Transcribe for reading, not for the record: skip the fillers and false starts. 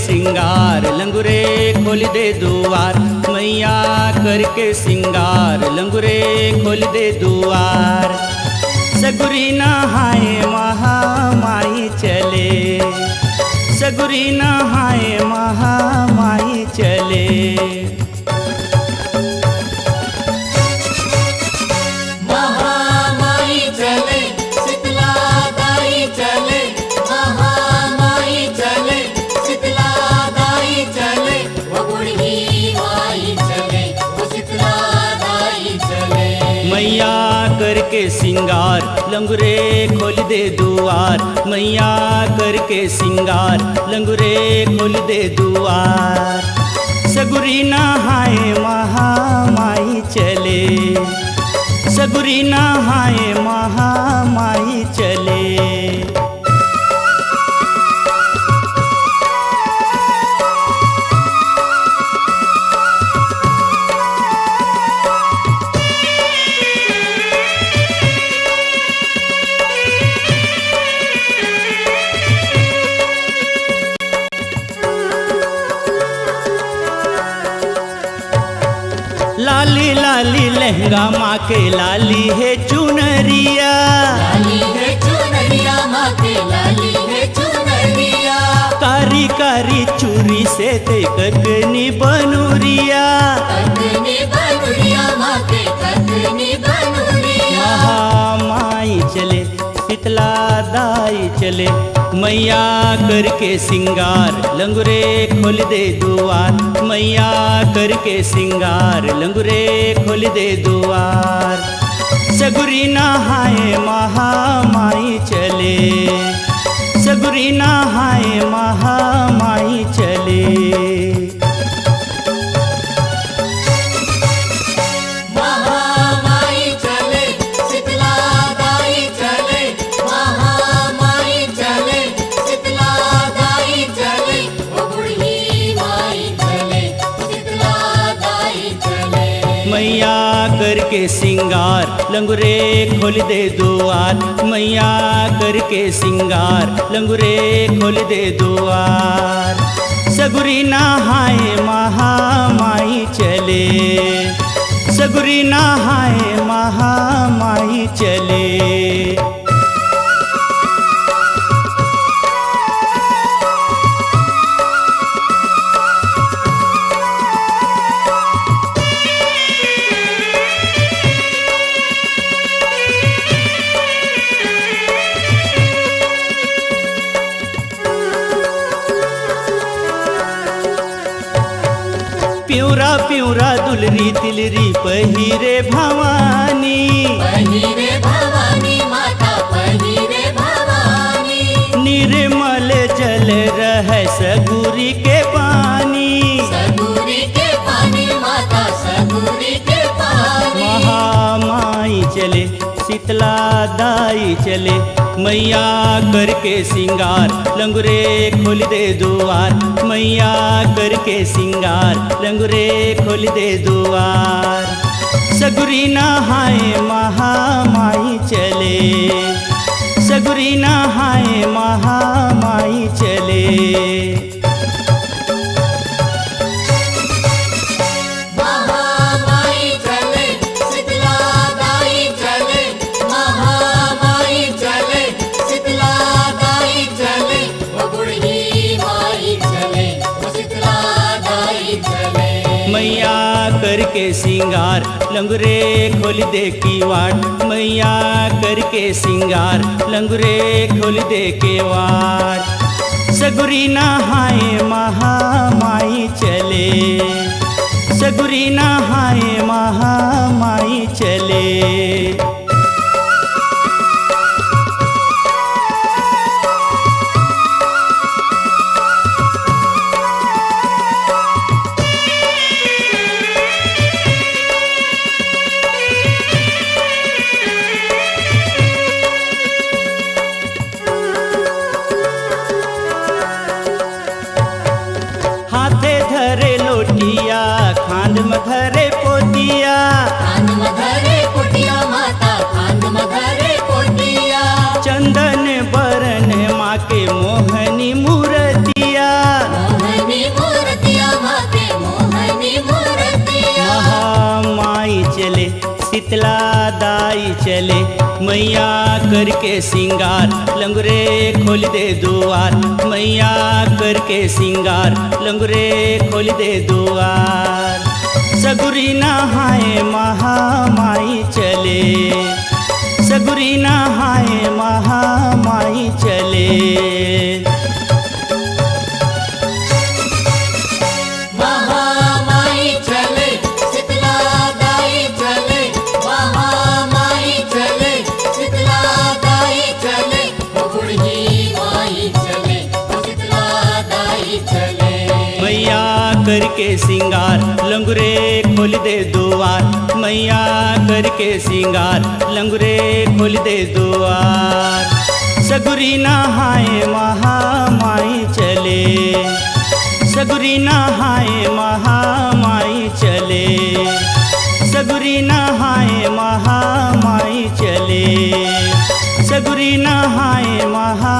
सिंगार लंगुरे खोल दे दुआर, मैया करके सिंगार लंगुरे खोल दे दुआर। सगुरी नहाए महामाई चले, सगुरी नहाए महामाई चले। महामाई चले, शीतला दाई चले, महामाई चले, शीतला दाई चले, वो बूढ़ी माई चले, वो शीतला दाई चले। मैया करके सिंगार लंगुरे खोल दे दुआर, मैया करके सिंगार लंगुरे खोल दे दुआर। सगुरी नहाए महामाई चले, सगुरी नहाए महामाई चले। लाली लाली लहंगा माँ के लाली है चुनरिया, लाली है चुनरिया माँ के लाली है चुनरिया। कारी कारी चूरी से ते ककनी बनूरिया, ककनी बनूरिया माँ के ककनी बनूरिया। महामाई चले शीतला दाई चले, मैया करके सिंगार लंगुरे खोल दे दुआर, मैया करके सिंगार लंगुरे खोल दे दुआर। सगुरी नहाए महामाई चले, सगुरी नहाए महामाई चले। महामाई चले, शीतला दाई चले, महामाई चले, शीतला दाई चले, वो बूढ़ी माई चले, शीतला दाई चले। मैया करके सिंगार लंगुरे खोल दे दुआर, मैया करके सिंगार लंगुरे खोल दे दुआर। सगुरी नहाए महामाई चले, सगुरी नहाए महामाई चले। प्यूरा प्यूरा दुलरी तिलरी पहिरे भवानी, पहिरे भवानी माता पहिरे भवानी। निर्मल जल रहे सगुरी के पानी, सगुरी के पानी माता सगुरी के पानी। महामाई चले शीतला दाई चले, मैया करके सिंगार लंगुरे खोल दे दुआर, मैया करके सिंगार लंगुरे खोल दे दुआर। सगुरी नहाए महामाई चले, सगुरी नहाए महामाई चले। महामाई चले, शीतला दाई चले, महामाई चले, शीतला दाई चले, वो बूढ़ी माई चले, वो शीतला दाई चले। मैया करके सिंगार लंगुरे खोल दे किवाड़, मैया करके सिंगार लंगुरे खोल दे किवाड़। सगुरी नहाए महामाई चले, सगुरी नहाए महामाई चले। हाथे धरे लोटिया खांड में धरे पोतिया, खांड में धरे पोटिया माता खांड में धरे पोटिया। चंदन बरन माँ के मोहनी मूर्तिया, मोहनी शीतला दाई चले मैया करके सिंगार लंगरे खोल दे दुआर मैया करके सिंगार लंगरे खोल दे दुआर सगुरी नहाए महामाई चले सगुरी नहाए महामाई चले महामाई चले शीतला दाई चले महामाई चले शीतला दाई चले ओ बुढ़ी माई चले ओ शीतला दाई चले मैया करके सिंगार लंगरे खोल दे दुआर मैया करके सिंगार लंगरे खोल दे दुआर सगुरी नहाए महामाई चले सगुरी नहाए महामाई चले सगुरी नहाए महामाई चले सगुरी नहाए महा